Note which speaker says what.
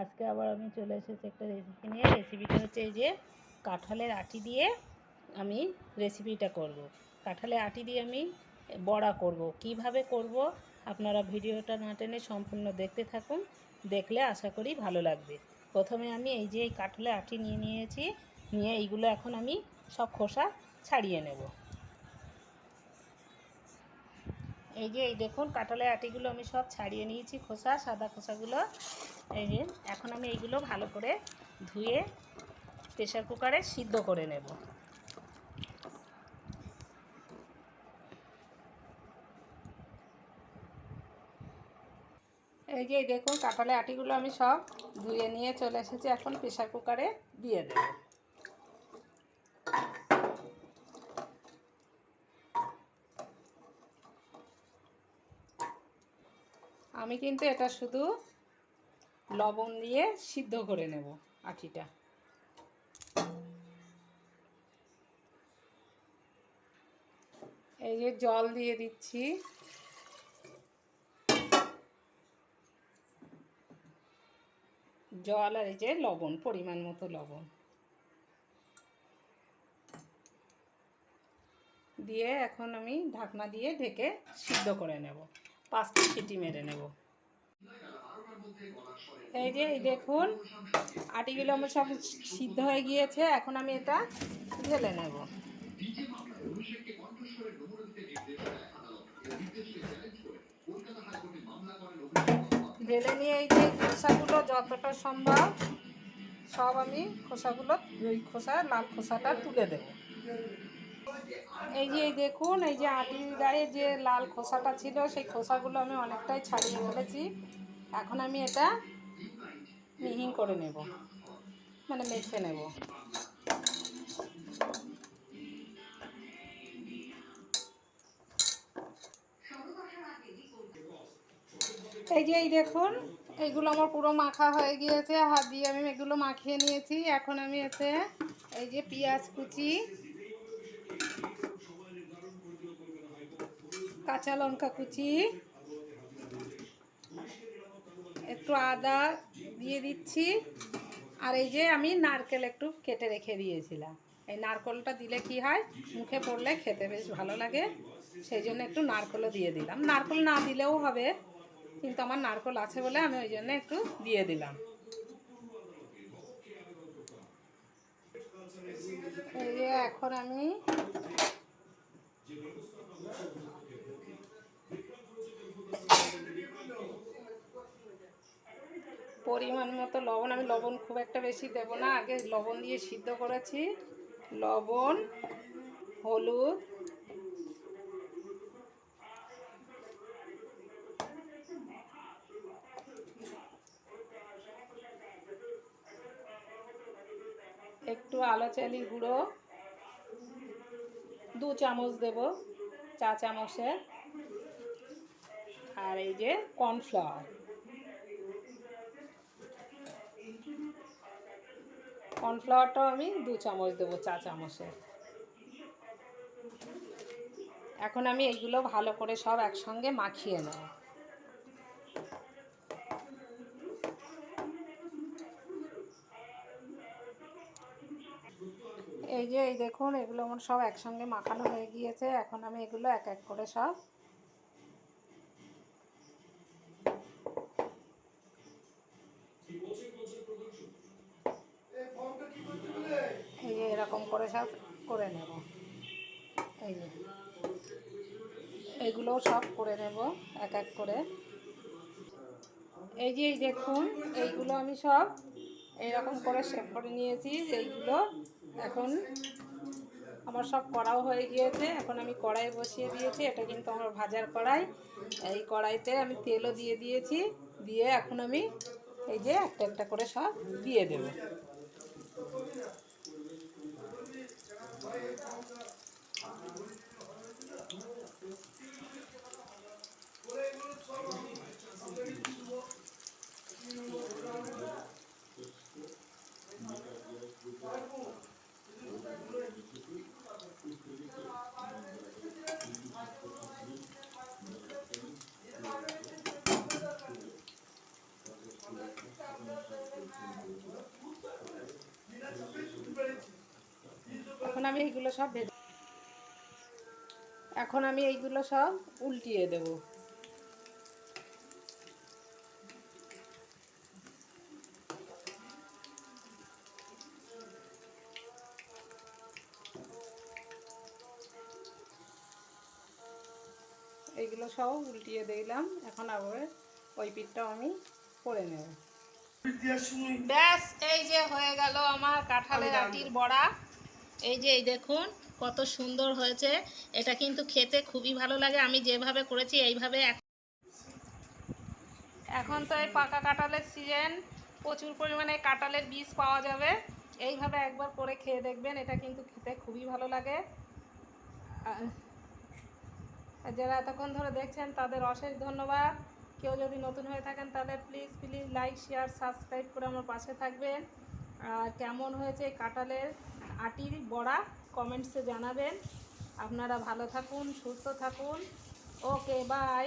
Speaker 1: আজকে আবার আমি চলে এসেছি একটা রেসিপি নিয়ে। রেসিপিটা হচ্ছে এই যে কাঁঠালের আটি দিয়ে আমি রেসিপিটা করব। কাঁঠালের আটি দিয়ে আমি বড়া করব। কিভাবে করব আপনারা ভিডিওটা না টেনে সম্পূর্ণ দেখতে থাকুন, দেখলে আশা করি ভালো লাগবে। প্রথমে আমি এই যে এই কাঁঠালের আটি নিয়েছি, নিয়ে এইগুলো এখন আমি সব খোসা ছাড়িয়ে নেব। এই যে এই দেখুন কাঁঠালের আটিগুলো আমি সব ছাড়িয়ে নিয়েছি, খোসা সাদা খোসাগুলো। এই যে এখন আমি এইগুলো ভালো করে ধুয়ে প্রেসার কুকারে সিদ্ধ করে নেব। এই যে দেখুন কাঁঠালের আটিগুলো আমি সব ধুয়ে নিয়ে চলে এসেছি, এখন প্রেসার কুকারে দিয়ে দেব। আমি কিন্তু এটা শুধু লবণ দিয়ে সিদ্ধ করে নেব আটিটা। এই যে জল দিয়ে দিচ্ছি, জল আর এই যে লবণ, পরিমাণ মতো লবণ দিয়ে এখন আমি ঢাকনা দিয়ে ঢেকে সিদ্ধ করে নেব। 5টি সিটি মেরে নেব। এই যে এই দেখুন আটিগুলো আমার সব সিদ্ধ হয়ে গিয়েছে, এখন আমি এটা ঢেলে নেব। ঢেলে নিয়ে এই যে খোসাগুলো যতটা সম্ভব সব আমি খোসাগুলো, ওই খোসা লাল খোসাটা তুলে দেব। এই যে দেখুন এই যে আটির গায়ে যে লাল খোসাটা ছিল সেই খোসাগুলো আমি অনেকটাই ছাড়িয়ে ফেলেছি। এখন আমি এটা মিহি করে নেব, মানে মেখে নেব। এই যে এই দেখুন এইগুলো আমার পুরো মাখা হয়ে গিয়েছে, হাত দিয়ে আমি এগুলো মাখিয়ে নিয়েছি। এখন আমি এতে এই যে পেঁয়াজ কুচি, কাঁচা লঙ্কা কুচি, একটু আদা দিয়ে দিচ্ছি, আর এই যে আমি নারকেল একটু কেটে রেখে দিয়েছিলাম। এই নারকেলটা দিলে কি হয়, মুখে পড়লে খেতে বেশ ভালো লাগে, সেই জন্য একটু নারকেলও দিয়ে দিলাম। নারকেল না দিলেও হবে, কিন্তু আমার নারকেল আছে বলে আমি ওই জন্য একটু দিয়ে দিলাম। এই যে এখন আমি পরিমাণ মতো লবণ, আমি লবণ খুব একটা বেশি দেব না, আগে লবণ দিয়ে সিদ্ধ করেছি। লবণ, হলুদ, একটু আলো চালের গুঁড়ো 2 চামচ দেব, চা চামচের, আর এই যে কর্নফ্লাওয়ার, কর্নফ্লাওয়ারটাও আমি 2 চামচ দেবো, চা চামচের। এখন আমি এইগুলো ভালো করে সব একসঙ্গে মাখিয়ে নেব। এই যে এই দেখুন এগুলো আমার সব একসঙ্গে মাখানো হয়ে গিয়েছে। এখন আমি এগুলো এক এক করে সব এই যে এরকম করে সব করে নেব। এই যে এইগুলোও সব করে নেব এক এক করে। এই যে এই দেখুন এইগুলো আমি সব এইরকম করে শেপ করে নিয়েছি। এইগুলো এখন আমার সব করাও হয়ে গিয়েছে। এখন আমি কড়াই বসিয়ে দিয়েছি, এটা কিন্তু আমার ভাজার কড়াই। এই কড়াইতে আমি তেলও দিয়ে দিয়েছি, দিয়ে এখন আমি এই যে একটা একটা করে সব দিয়ে দেব। এখন আমি এইগুলো সব ভেজে, এখন আমি এইগুলো সব উল্টিয়ে দেব। এইগুলো সব উল্টিয়ে দিলাম। এখন আবার ওই পিঠটাও আমি করে নেব। ব্যাস, এই যে হয়ে গেল আমার কাঁঠালের আটির বড়া। এই যে এই দেখুন কত সুন্দর হয়েছে। এটা কিন্তু খেতে খুবই ভালো লাগে। আমি যেভাবে করেছি এইভাবে। এখন তো এই পাকা কাঁঠালের সিজন, প্রচুর পরিমাণে কাঁঠালের বীজ পাওয়া যাবে। এইভাবে একবার করে খেয়ে দেখবেন, এটা কিন্তু খেতে খুবই ভালো লাগে। যারা এতক্ষণ ধরে দেখছেন তাদের অশেষ ধন্যবাদ। কেউ যদি নতুন হয়ে থাকেন তাহলে please please like share subscribe করে আমার পাশে থাকবেন। আর কেমন হয়েছে কাঁঠালের আটির বড়া কমেন্টসে জানাবেন। আপনারা ভালো থাকুন, সুস্থ থাকুন। ওকে, বাই।